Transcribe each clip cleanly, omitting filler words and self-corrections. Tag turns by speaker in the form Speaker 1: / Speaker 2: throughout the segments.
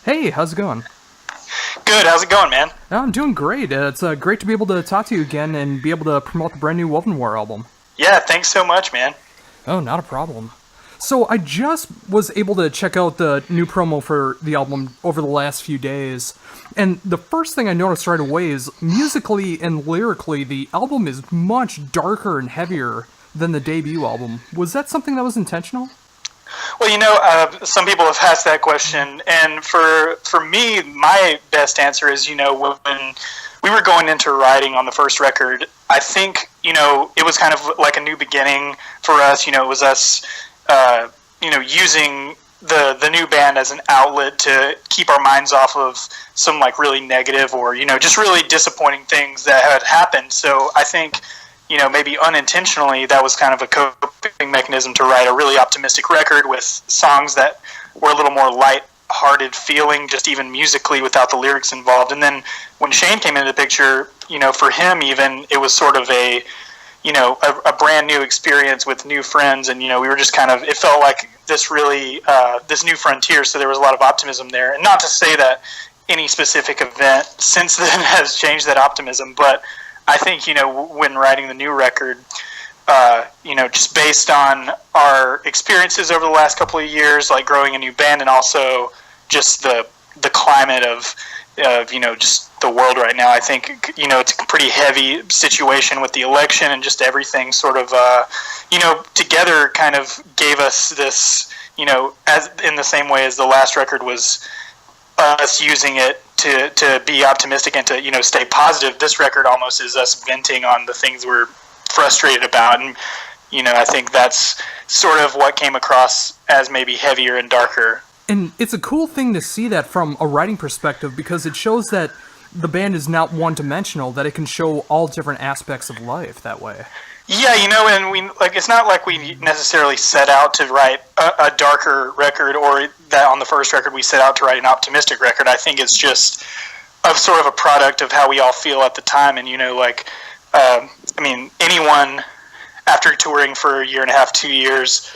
Speaker 1: Hey, how's it going?
Speaker 2: Good, how's it going, man?
Speaker 1: I'm doing great. It's great to be able to talk to you again and be able to promote the brand new Wovenwar album.
Speaker 2: Yeah, thanks so much, man.
Speaker 1: Oh, not a problem. So I just was able to check out the new promo for the album over the last few days, and the first thing I noticed right away is musically and lyrically, the album is much darker and heavier than the debut album. Was that something that was intentional?
Speaker 2: Well, some people have asked that question, and for me, my best answer is, when we were going into writing on the first record, I think, it was kind of like a new beginning for us. It was us, using the new band as an outlet to keep our minds off of some like really negative or, just really disappointing things that had happened. So I think, maybe unintentionally, that was kind of a coping mechanism to write a really optimistic record with songs that were a little more light-hearted feeling, just even musically without the lyrics involved. And then when Shane came into the picture, for him even, it was sort of a brand new experience with new friends, and, we were just kind of, it felt like this really, this new frontier, so there was a lot of optimism there. And not to say that any specific event since then has changed that optimism, but I think, when writing the new record, just based on our experiences over the last couple of years, like growing a new band, and also just the climate of just the world right now, I think, it's a pretty heavy situation with the election, and just everything sort of, together kind of gave us this, as in the same way as the last record was us using it to be optimistic and to, stay positive. This record almost is us venting on the things we're frustrated about, and I think that's sort of what came across as maybe heavier and darker.
Speaker 1: And it's a cool thing to see that from a writing perspective, because it shows that the band is not one-dimensional, that it can show all different aspects of life that way.
Speaker 2: Yeah, and it's not like we necessarily set out to write a darker record, or that on the first record we set out to write an optimistic record. I think it's just sort of a product of how we all feel at the time. And, anyone after touring for a year and a half, 2 years,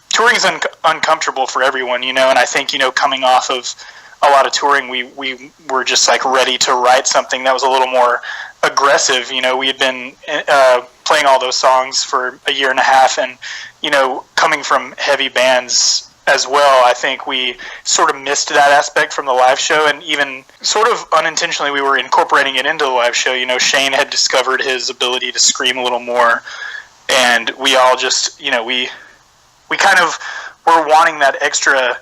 Speaker 2: touring is uncomfortable for everyone, and I think, coming off of a lot of touring, we were just like ready to write something that was a little more aggressive. We had been playing all those songs for a year and a half, and coming from heavy bands as well, I think we sort of missed that aspect from the live show, and even sort of unintentionally we were incorporating it into the live show. Shane had discovered his ability to scream a little more, and we all just we kind of were wanting that extra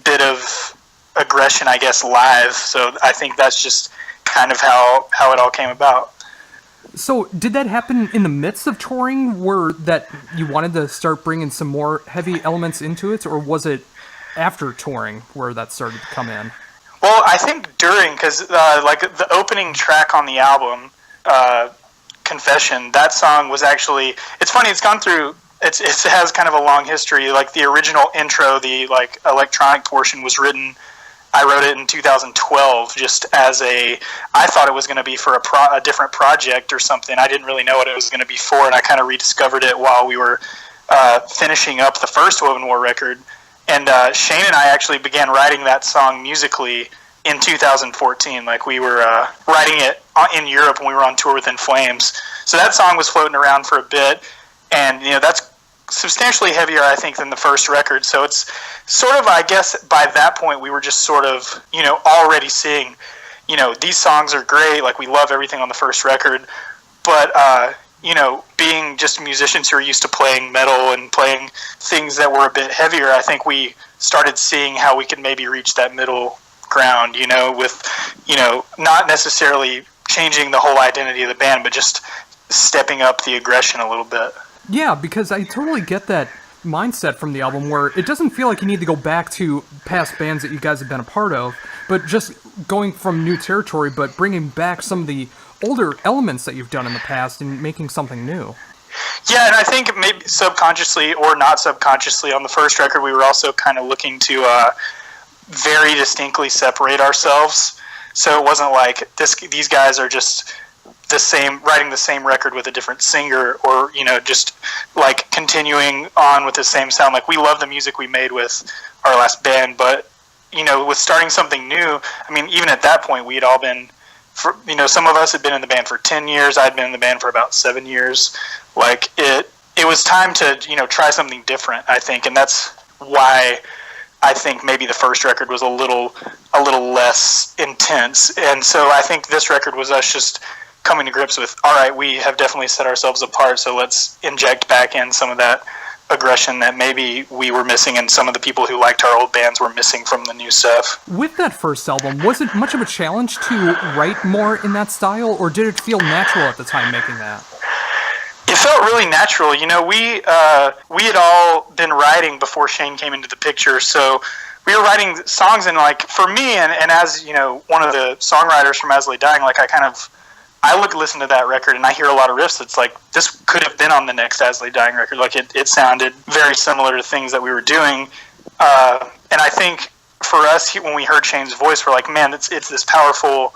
Speaker 2: bit of aggression, I guess, live. So I think that's just kind of how it all came about.
Speaker 1: So did that happen in the midst of touring, where that you wanted to start bringing some more heavy elements into it, or was it after touring where that started to come in?
Speaker 2: Well, I think during, because like the opening track on the album, Confession, that song was actually, it's funny, it's gone through, it has kind of a long history. Like the original intro, the like electronic portion was written, I wrote it in 2012 just as I thought it was going to be for a different project or something. I didn't really know what it was going to be for, and I kind of rediscovered it while we were finishing up the first Wovenwar record. And Shane and I actually began writing that song musically in 2014. Like we were writing it in Europe when we were on tour with In Flames. So that song was floating around for a bit, and that's substantially heavier, I think, than the first record. So it's sort of, I guess, by that point, we were just sort of, already seeing, these songs are great. Like, we love everything on the first record. But, being just musicians who are used to playing metal and playing things that were a bit heavier, I think we started seeing how we could maybe reach that middle ground, with, not necessarily changing the whole identity of the band, but just stepping up the aggression a little bit.
Speaker 1: Yeah, because I totally get that mindset from the album, where it doesn't feel like you need to go back to past bands that you guys have been a part of, but just going from new territory, but bringing back some of the older elements that you've done in the past and making something new.
Speaker 2: Yeah, and I think maybe subconsciously or not subconsciously on the first record, we were also kind of looking to very distinctly separate ourselves. So it wasn't like these guys are just writing the same record with a different singer, or just like continuing on with the same sound. Like, we love the music we made with our last band, but with starting something new, I mean, even at that point, we had all been, some of us had been in the band for 10 years. I'd been in the band for about 7 years. Like, it was time to, try something different, I think. And that's why I think maybe the first record was a little less intense. And so I think this record was us just coming to grips with, all right, we have definitely set ourselves apart, so let's inject back in some of that aggression that maybe we were missing and some of the people who liked our old bands were missing from the new stuff.
Speaker 1: With that first album, was it much of a challenge to write more in that style, or did it feel natural at the time making that?
Speaker 2: It felt really natural. We had all been writing before Shane came into the picture, so we were writing songs, and like for me, and as one of the songwriters from As Lay Dying, like I listen to that record and I hear a lot of riffs that's like, this could have been on the next As Lay Dying record. Like it sounded very similar to things that we were doing. And I think for us, when we heard Shane's voice, we're like, man, it's this powerful,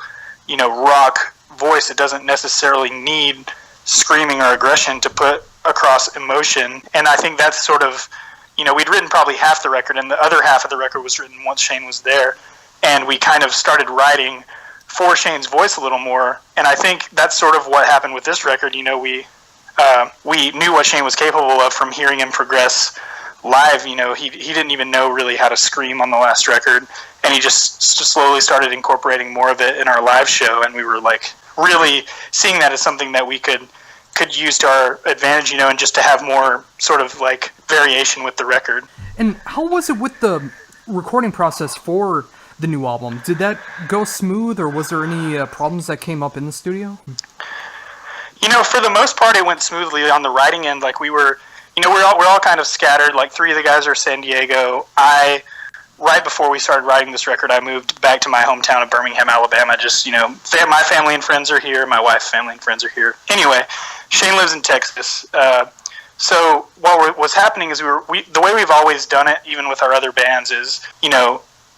Speaker 2: rock voice. It doesn't necessarily need screaming or aggression to put across emotion. And I think that's sort of, we'd written probably half the record, and the other half of the record was written once Shane was there. And we kind of started writing for Shane's voice a little more, and I think that's sort of what happened with this record. We knew what Shane was capable of from hearing him progress live. He didn't even know really how to scream on the last record, and he just slowly started incorporating more of it in our live show, and we were like really seeing that as something that we could use to our advantage, and just to have more sort of like variation with the record. And
Speaker 1: how was it with the recording process for the new album? Did that go smooth, or was there any problems that came up in the studio?
Speaker 2: For the most part, it went smoothly on the writing end. Like we were, we're all kind of scattered. Like 3 of the guys are San Diego. Right before we started writing this record, I moved back to my hometown of Birmingham, Alabama. Just, my family and friends are here. My wife's family and friends are here. Anyway, Shane lives in Texas. So what was happening is the way we've always done it, even with our other bands, is,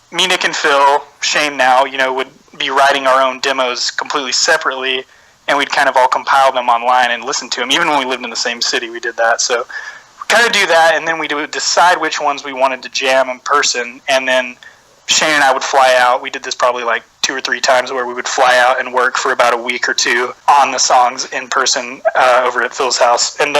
Speaker 2: me, Nick, and Phil, Shane now, would be writing our own demos completely separately, and we'd kind of all compile them online and listen to them. Even when we lived in the same city, we did that. So we kind of do that, and then we would decide which ones we wanted to jam in person, and then Shane and I would fly out. We did this probably like 2 or 3 times, where we would fly out and work for about a week or 2 on the songs in person over at Phil's house. And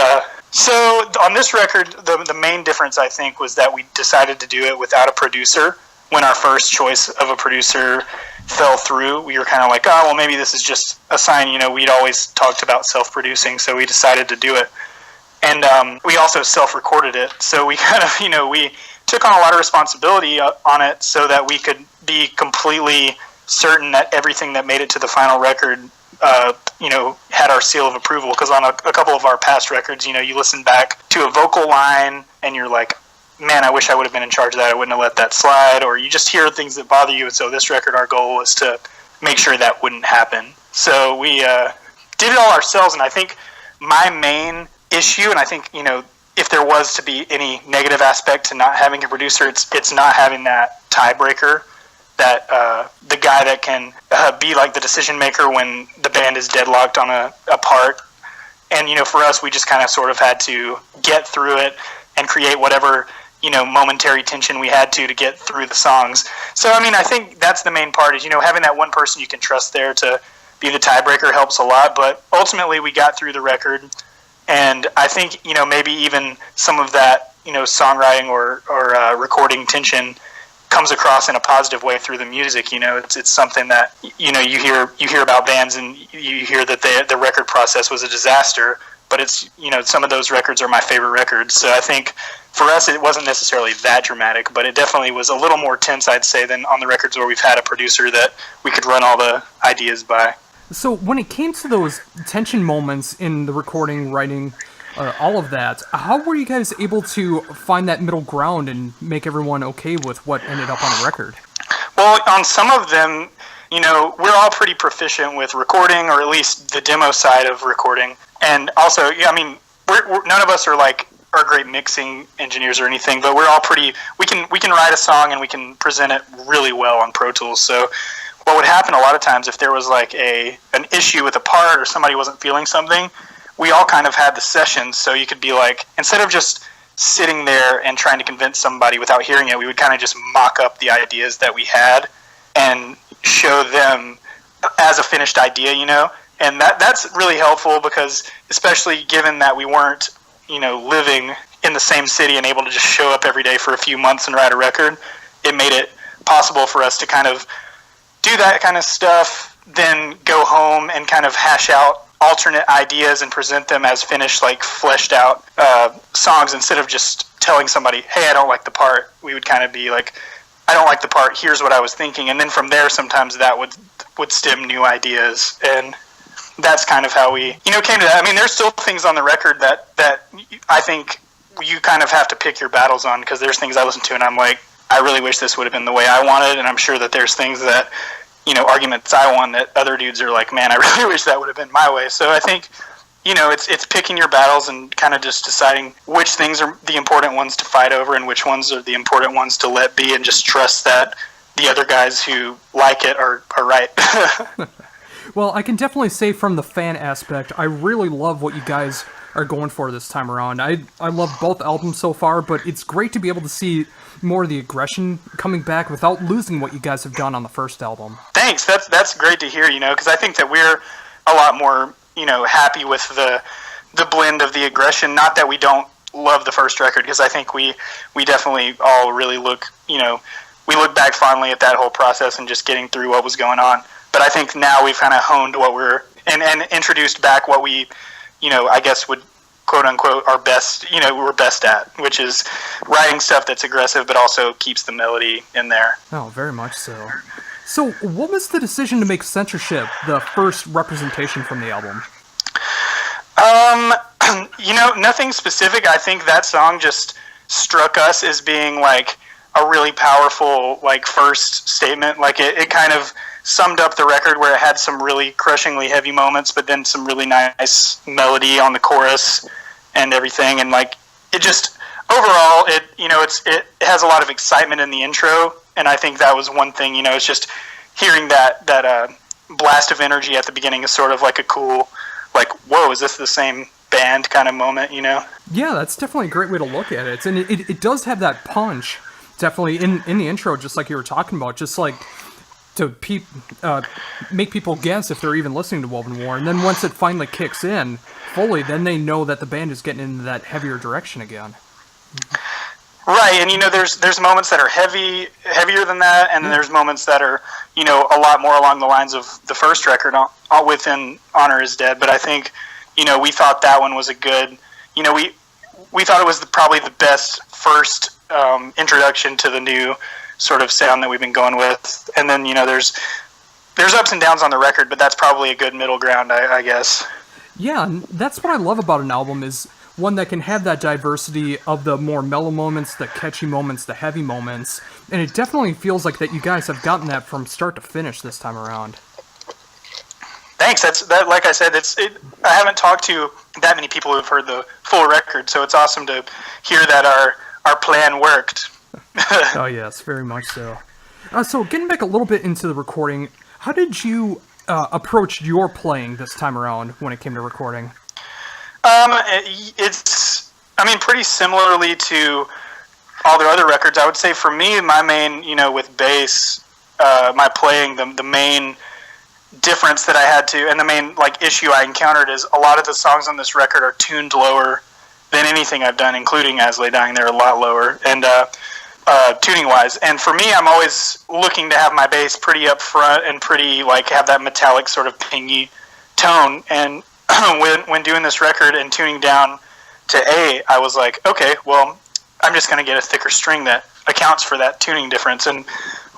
Speaker 2: so on this record, the main difference, I think, was that we decided to do it without a producer. When our first choice of a producer fell through, we were kind of like, oh, well, maybe this is just a sign. We'd always talked about self-producing, so we decided to do it. And we also self-recorded it. So we kind of, we took on a lot of responsibility on it so that we could be completely certain that everything that made it to the final record, had our seal of approval. Because on a couple of our past records, you listen back to a vocal line and you're like, man, I wish I would have been in charge of that. I wouldn't have let that slide. Or you just hear things that bother you. And so this record, our goal was to make sure that wouldn't happen. So we did it all ourselves. And I think my main issue, and I think, if there was to be any negative aspect to not having a producer, it's not having that tiebreaker, that the guy that can be like the decision maker when the band is deadlocked on a part. And, for us, we just kind of sort of had to get through it and create whatever momentary tension we had to get through the songs. So, I think that's the main part is, having that one person you can trust there to be the tiebreaker helps a lot. But ultimately, we got through the record, and I think, maybe even some of that, songwriting or recording tension comes across in a positive way through the music. It's something that, you hear about bands and you hear that the record process was a disaster, but it's, some of those records are my favorite records. So I think for us, it wasn't necessarily that dramatic, but it definitely was a little more tense, I'd say, than on the records where we've had a producer that we could run all the ideas by.
Speaker 1: So when it came to those tension moments in the recording, writing, all of that, how were you guys able to find that middle ground and make everyone okay with what ended up on a record?
Speaker 2: Well, on some of them, we're all pretty proficient with recording, or at least the demo side of recording. And also, we're none of us are great mixing engineers or anything, but we're all we can write a song and we can present it really well on Pro Tools. So what would happen a lot of times, if there was an issue with a part or somebody wasn't feeling something, we all kind of had the sessions. So you could be like, instead of just sitting there and trying to convince somebody without hearing it. We would kind of just mock up the ideas that we had and show them as a finished idea, and that's really helpful, because especially given that we weren't, living in the same city and able to just show up every day for a few months and write a record, it made it possible for us to kind of do that kind of stuff, then go home and kind of hash out alternate ideas and present them as finished, like fleshed out songs, instead of just telling somebody, hey, I don't like the part. We would kind of be like, I don't like the part, here's what I was thinking, and then from there sometimes that would stem new ideas, and that's kind of how we came to that. I mean, there's still things on the record that I think you kind of have to pick your battles on, because there's things I listen to and I'm like, I really wish this would have been the way I wanted, and I'm sure that there's things that, arguments I won that other dudes are like, man, I really wish that would have been my way. So I think, it's picking your battles and kind of just deciding which things are the important ones to fight over and which ones are the important ones to let be, and just trust that the other guys who like it are right.
Speaker 1: Well, I can definitely say from the fan aspect, I really love what you guys are going for this time around. I love both albums so far, but it's great to be able to see more of the aggression coming back without losing what you guys have done on the first album.
Speaker 2: Thanks. That's great to hear, because I think that we're a lot more, happy with the blend of the aggression. Not that we don't love the first record, because I think we definitely all really look look back fondly at that whole process and just getting through what was going on. But I think now we've kind of honed what and introduced back what we, I guess would quote unquote our best, we're best at, which is writing stuff that's aggressive but also keeps the melody in there.
Speaker 1: Oh, very much so. So what was the decision to make Censorship the first representation from the album?
Speaker 2: Nothing specific. I think that song just struck us as being like a really powerful, like, first statement. Like it kind of summed up the record, where it had some really crushingly heavy moments, but then some really nice melody on the chorus and everything. And like, it just, overall, it has a lot of excitement in the intro. And I think that was one thing, it's just hearing that blast of energy at the beginning is sort of like a cool, like, whoa, is this the same band kind of moment,
Speaker 1: Yeah, that's definitely a great way to look at it. And it does have that punch, definitely, in the intro, just like you were talking about, just like to make people guess if they're even listening to Wovenwar. And then once it finally kicks in fully, then they know that the band is getting into that heavier direction again.
Speaker 2: Right, and there's moments that are heavier than that, and then there's moments that are a lot more along the lines of the first record, all within Honor Is Dead. But I think we thought that one was a good, we thought it was probably the best first introduction to the new sort of sound that we've been going with. And then there's ups and downs on the record, but that's probably a good middle ground, I guess.
Speaker 1: Yeah, and that's what I love about an album, is one that can have that diversity of the more mellow moments, the catchy moments, the heavy moments, and it definitely feels like that you guys have gotten that from start to finish this time around.
Speaker 2: Thanks. That. Like I said, I haven't talked to that many people who've heard the full record, so it's awesome to hear that our plan worked.
Speaker 1: Oh yes, very much so. So getting back a little bit into the recording, how did you approach your playing this time around when it came to recording?
Speaker 2: It's pretty similarly to all the other records. I would say for me, my main, with bass, my playing, the main difference that I had to, and the main issue I encountered, is a lot of the songs on this record are tuned lower than anything I've done, including As Lay Dying. They're a lot lower, and tuning wise. And for me, I'm always looking to have my bass pretty up front and pretty have that metallic sort of pingy tone. And when doing this record and tuning down to A, I was like, okay, well, I'm just going to get a thicker string that accounts for that tuning difference. And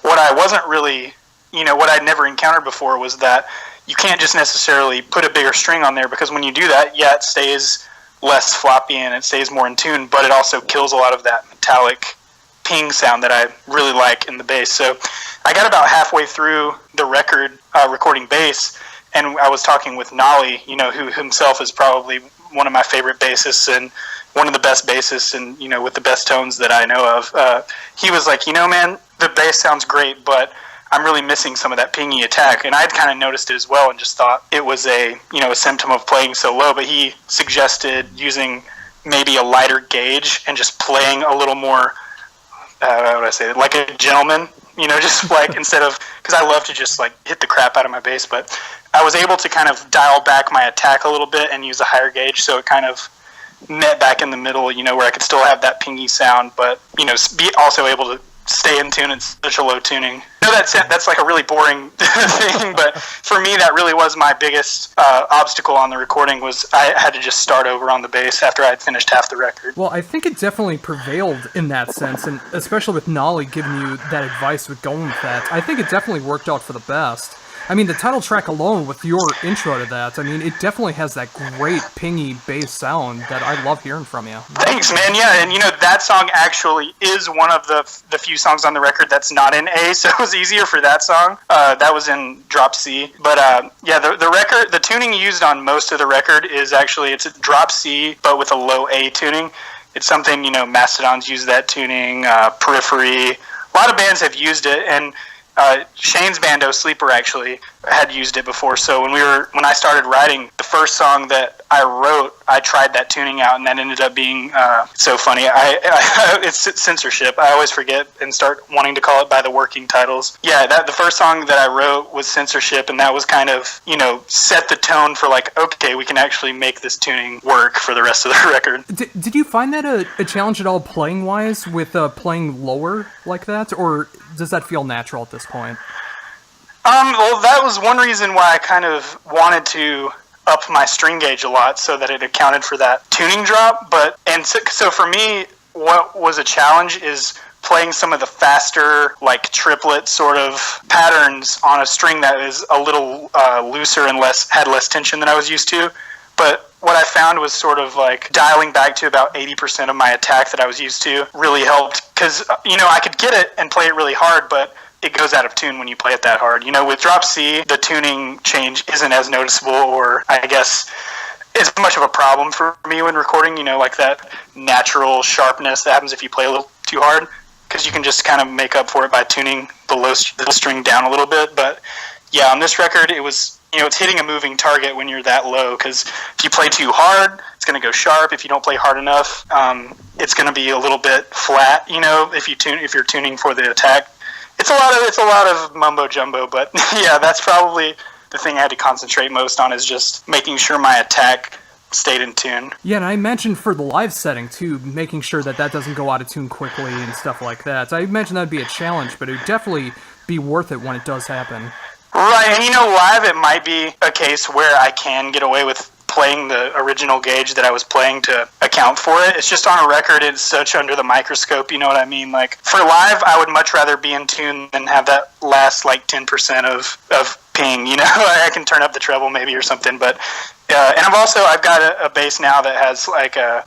Speaker 2: what I wasn't really, what I'd never encountered before was that you can't just necessarily put a bigger string on there, because when you do that, yeah, it stays less floppy and it stays more in tune, but it also kills a lot of that metallic ping sound that I really like in the bass. So I got about halfway through the record recording bass, and I was talking with Nolly, who himself is probably one of my favorite bassists and one of the best bassists, and with the best tones that I know of. He was like, man, the bass sounds great, but I'm really missing some of that pingy attack. And I'd kind of noticed it as well and just thought it was a symptom of playing so low. But he suggested using maybe a lighter gauge and just playing a little more, how would I say it, like a gentleman, just like instead of, because I love to just like hit the crap out of my bass, but I was able to kind of dial back my attack a little bit and use a higher gauge, so it kind of met back in the middle, where I could still have that pingy sound, but, be also able to stay in tune in such a low tuning. I know that's like a really boring thing, but for me that really was my biggest obstacle on the recording, was I had to just start over on the bass after I had finished half the record.
Speaker 1: Well, I think it definitely prevailed in that sense, and especially with Nolly giving you that advice with going with that, I think it definitely worked out for the best. I mean, the title track alone, with your intro to that, I mean, it definitely has that great pingy bass sound that I love hearing from you.
Speaker 2: Thanks, man. Yeah, and that song actually is one of the few songs on the record that's not in A, so it was easier for that song. That was in drop C. But the tuning used on most of the record is actually, it's a drop C, but with a low A tuning. It's something, Mastodon's use that tuning, Periphery. A lot of bands have used it, and Shane's band, Sleeper, actually had used it before. So when I started writing the first song that I wrote, I tried that tuning out, and that ended up being so funny. It's Censorship. I always forget and start wanting to call it by the working titles. Yeah, the first song that I wrote was Censorship, and that was kind of, set the tone for like, okay, we can actually make this tuning work for the rest of the record.
Speaker 1: Did you find that a challenge at all playing-wise with playing lower like that, or does that feel natural at this point?
Speaker 2: Well, that was one reason why I kind of wanted to up my string gauge a lot, so that it accounted for that tuning drop. So for me, what was a challenge is playing some of the faster, like triplet sort of patterns on a string that is a little looser and had less tension than I was used to. But what I found was sort of like dialing back to about 80% of my attack that I was used to really helped, because I could get it and play it really hard, but it goes out of tune when you play it that hard. With drop C, the tuning change isn't as noticeable, or I guess it's much of a problem for me when recording, like that natural sharpness that happens if you play a little too hard, because you can just kind of make up for it by tuning the string down a little bit. But yeah, on this record, it was, it's hitting a moving target when you're that low, because if you play too hard, it's going to go sharp. If you don't play hard enough, it's going to be a little bit flat, if you're tuning for the attack. It's a lot of mumbo jumbo, but yeah, that's probably the thing I had to concentrate most on, is just making sure my attack stayed in tune.
Speaker 1: Yeah, and I imagine for the live setting too, making sure that doesn't go out of tune quickly and stuff like that. So I imagine that'd be a challenge, but it would definitely be worth it when it does happen.
Speaker 2: Right, and live it might be a case where I can get away with playing the original gauge that I was playing to account for it. It's just on a record, it's such under the microscope, you know what I mean? Like, for live, I would much rather be in tune than have that last, 10% of ping, I can turn up the treble maybe or something, but, and I've got a bass now that has,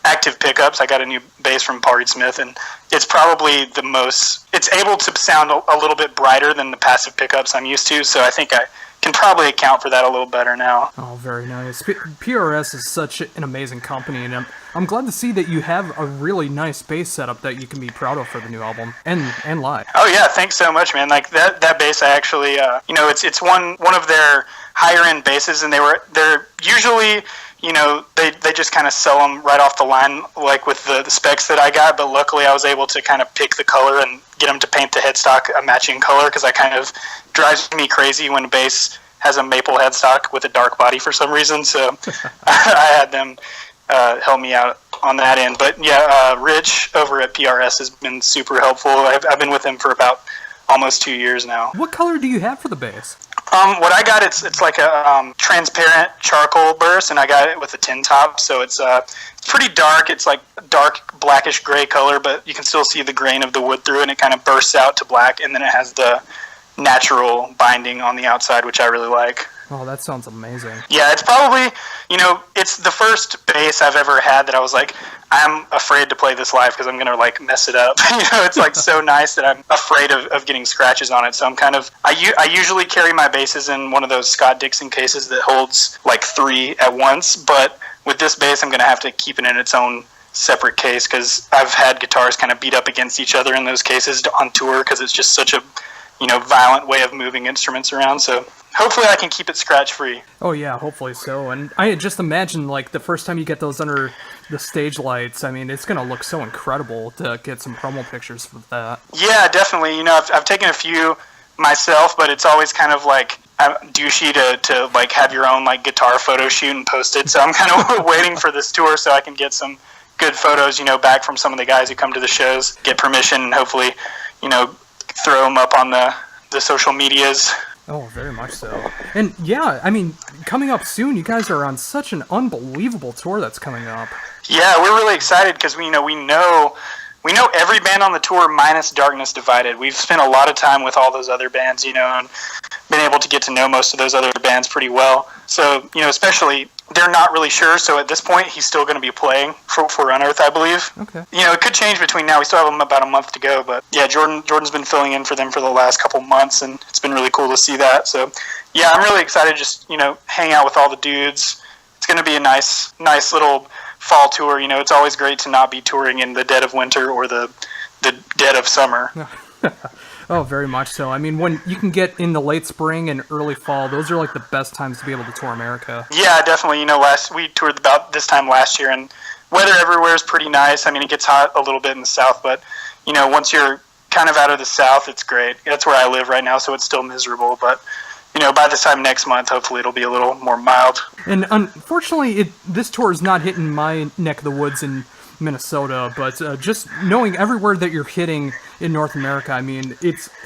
Speaker 2: active pickups. I got a new bass from Paul Reed Smith, and it's probably it's able to sound a little bit brighter than the passive pickups I'm used to, so I think I can probably account for that a little better now.
Speaker 1: Oh, very nice. PRS is such an amazing company, and I'm glad to see that you have a really nice bass setup that you can be proud of for the new album and live.
Speaker 2: Oh yeah, thanks so much, man. Like that bass, I actually, it's one of their higher end basses, and they're usually, they just kind of sell them right off the line, like with the specs that I got. But luckily, I was able to kind of pick the color and get them to paint the headstock a matching color, because that kind of drives me crazy when a bass has a maple headstock with a dark body for some reason. So I had them help me out on that end. But yeah, Rich over at PRS has been super helpful. I've been with him for about almost 2 years now.
Speaker 1: What color do you have for the bass?
Speaker 2: What I got, it's like a transparent charcoal burst, and I got it with a tin top, so it's pretty dark. It's like dark blackish gray color, but you can still see the grain of the wood through it, and it kind of bursts out to black, and then it has the natural binding on the outside, which I really like.
Speaker 1: Oh, that sounds amazing.
Speaker 2: Yeah, it's probably, it's the first bass I've ever had that I was like, I'm afraid to play this live because I'm going to, mess it up. It's so nice that I'm afraid of getting scratches on it. So I'm kind of, I usually carry my basses in one of those Scott Dixon cases that holds, 3 at once. But with this bass, I'm going to have to keep it in its own separate case, because I've had guitars kind of beat up against each other in those cases on tour, because it's just such a, violent way of moving instruments around. So hopefully I can keep it scratch free.
Speaker 1: Oh yeah, hopefully so. And I just imagine the first time you get those under the stage lights. I mean, it's going to look so incredible to get some promo pictures with that.
Speaker 2: Yeah, definitely. You know, I've taken a few myself, but it's always kind of like douchey to like have your own like guitar photo shoot and post it. So I'm kind of waiting for this tour so I can get some good photos, you know, back from some of the guys who come to the shows, get permission, and hopefully, you know, throw them up on the social medias.
Speaker 1: Oh, very much so. And yeah, I mean, coming up soon, you guys are on such an unbelievable tour that's coming up.
Speaker 2: Yeah, we're really excited because we know every band on the tour minus Darkness Divided. We've spent a lot of time with all those other bands, you know, and been able to get to know most of those other bands pretty well. So, you know, especially they're not really sure. So at this point, he's still going to be playing for Unearth, I believe.
Speaker 1: Okay.
Speaker 2: You know, it could change between now. We still have him about a month to go, but yeah, Jordan's been filling in for them for the last couple months, and it's been really cool to see that. So yeah, I'm really excited to just, you know, hang out with all the dudes. It's going to be a nice little fall tour. You know, it's always great to not be touring in the dead of winter or the dead of summer.
Speaker 1: Oh, very much so. I mean, when you can get in the late spring and early fall, those are like the best times to be able to tour America.
Speaker 2: Yeah, definitely. You know, we toured about this time last year, and weather everywhere is pretty nice. I mean, it gets hot a little bit in the south, but, you know, once you're kind of out of the south, it's great. That's where I live right now, so it's still miserable, but, you know, by this time next month, hopefully it'll be a little more mild.
Speaker 1: And unfortunately, this tour is not hitting my neck of the woods in Minnesota, but just knowing everywhere that you're hitting in North America, I mean,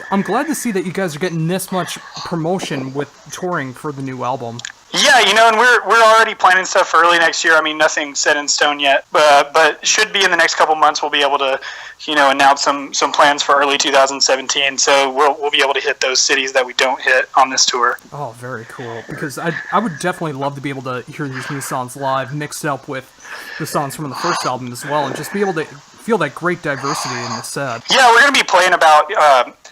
Speaker 1: I'm glad to see that you guys are getting this much promotion with touring for the new album.
Speaker 2: Yeah, you know, and we're already planning stuff for early next year. I mean, nothing's set in stone yet, but should be in the next couple months. We'll be able to, you know, announce some plans for early 2017. So we'll be able to hit those cities that we don't hit on this tour.
Speaker 1: Oh, very cool. Because I would definitely love to be able to hear these new songs live, mixed up with the songs from the first album as well, and just be able to feel that great diversity in the set. Yeah,
Speaker 2: we're going to be playing about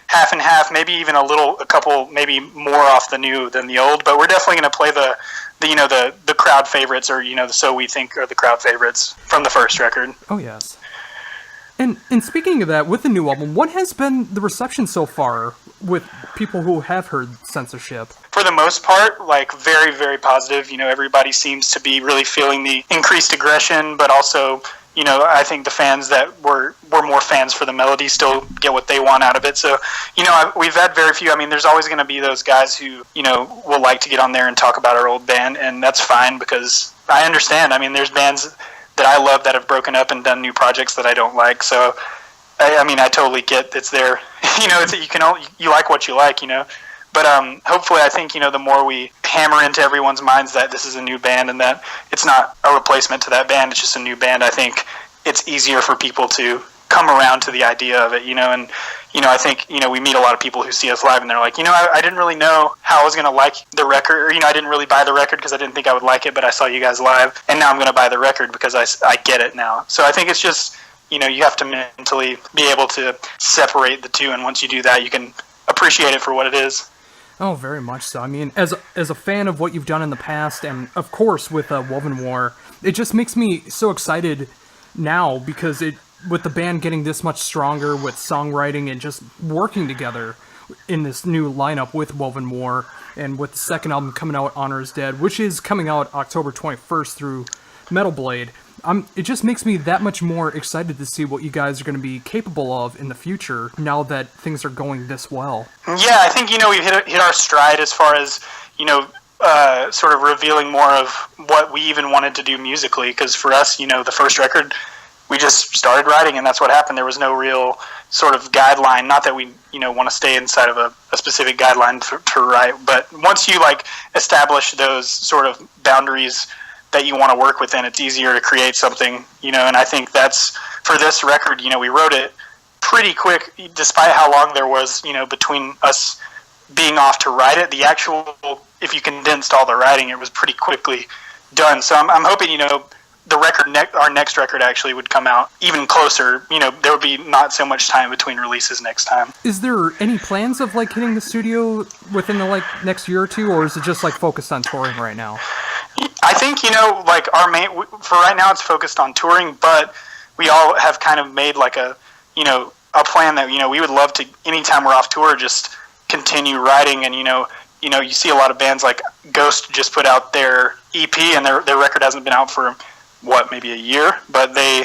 Speaker 2: half and half, maybe even a couple, maybe more off the new than the old, but we're definitely going to play the crowd favorites, or, you know, the So We Think are the crowd favorites from the first record.
Speaker 1: Oh, yes. And speaking of that, with the new album, what has been the reception so far with people who have heard Censorship?
Speaker 2: For the most part, like, very, very positive. You know, everybody seems to be really feeling the increased aggression, but also, you know, I think the fans that were more fans for the melody still get what they want out of it. So, you know, we've had very few. I mean, there's always going to be those guys who, you know, will like to get on there and talk about our old band, and that's fine because I understand. I mean, there's bands that I love that have broken up and done new projects that I don't like. So, I mean, I totally get it's there. You know, you like what you like, you know. But hopefully, I think, you know, the more we hammer into everyone's minds that this is a new band and that it's not a replacement to that band, it's just a new band, I think it's easier for people to come around to the idea of it, you know. And, you know, I think, you know, we meet a lot of people who see us live and they're like, you know, I didn't really know how I was going to like the record, or, you know, I didn't really buy the record because I didn't think I would like it, but I saw you guys live, and now I'm going to buy the record because I get it now. So I think it's just, you know, you have to mentally be able to separate the two, and once you do that, you can appreciate it for what it is.
Speaker 1: Oh, very much so. I mean, as a fan of what you've done in the past, and of course with Wovenwar, it just makes me so excited now because with the band getting this much stronger with songwriting and just working together in this new lineup with Wovenwar, and with the second album coming out, Honor is Dead, which is coming out October 21st through Metal Blade. It just makes me that much more excited to see what you guys are going to be capable of in the future now that things are going this well.
Speaker 2: Yeah, I think, you know, we've hit our stride as far as, you know, sort of revealing more of what we even wanted to do musically, because for us, you know, the first record, we just started writing, and that's what happened. There was no real sort of guideline, not that we, you know, want to stay inside of a specific guideline to write, but once you, like, establish those sort of boundaries that you want to work within, it's easier to create something, you know. And I think that's, for this record, you know, we wrote it pretty quick, despite how long there was, you know, between us being off to write it. The actual, if you condensed all the writing, it was pretty quickly done. So I'm hoping, you know, the record, our next record actually would come out even closer. You know, there would be not so much time between releases next time.
Speaker 1: Is there any plans of, like, hitting the studio within the, like, next year or two, or is it just, like, focused on touring right now?
Speaker 2: I think, you know, like, for right now it's focused on touring, but we all have kind of made, like, a plan that, you know, we would love to, anytime we're off tour, just continue writing. And, you know, you see a lot of bands like Ghost just put out their EP, and their record hasn't been out for maybe a year, but they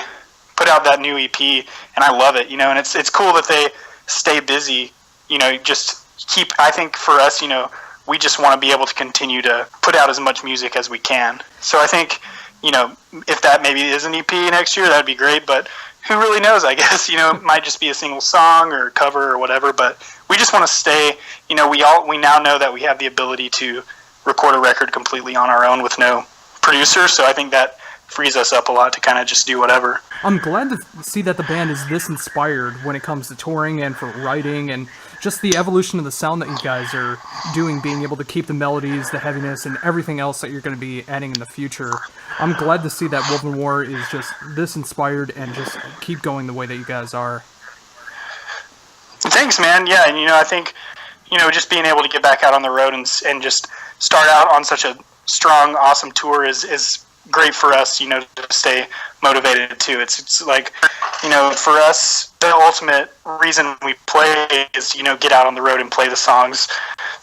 Speaker 2: put out that new EP, and I love it, you know, and it's cool that they stay busy, you know, just keep, I think for us, you know, we just want to be able to continue to put out as much music as we can. So I think, you know, if that maybe is an EP next year, that'd be great, but who really knows, I guess, you know, it might just be a single song or cover or whatever, but we just want to stay, you know, we now know that we have the ability to record a record completely on our own with no producer, so I think that frees us up a lot to kind of just do whatever.
Speaker 1: I'm glad to see that the band is this inspired when it comes to touring and for writing and just the evolution of the sound that you guys are doing, being able to keep the melodies, the heaviness, and everything else that you're going to be adding in the future. I'm glad to see that Wovenwar is just this inspired and just keep going the way that you guys are.
Speaker 2: Thanks, man. Yeah, and you know, I think, you know, just being able to get back out on the road and just start out on such a strong, awesome tour is great for us, you know, to stay motivated too. It's like, you know, for us, the ultimate reason we play is, you know, get out on the road and play the songs,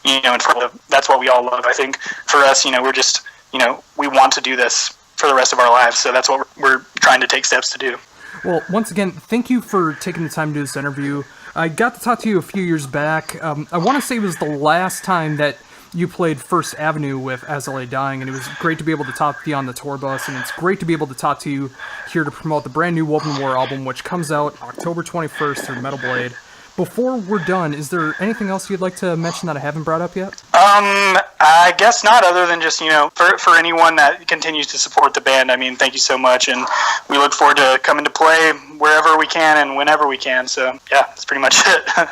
Speaker 2: you know, and that's what we all love. I think for us, you know, we're just, you know, we want to do this for the rest of our lives, so that's what we're trying to take steps to do.
Speaker 1: Well, once again, thank you for taking the time to do this interview. I got to talk to you a few years back. I want to say it was the last time that you played First Avenue with As I Lay Dying, and it was great to be able to talk to you on the tour bus, and it's great to be able to talk to you here to promote the brand new Wovenwar album, which comes out October 21st through Metal Blade. Before we're done, is there anything else you'd like to mention that I haven't brought up yet?
Speaker 2: I guess not, other than just, you know, for anyone that continues to support the band, I mean, thank you so much, and we look forward to coming to play wherever we can and whenever we can, so yeah, that's pretty much it.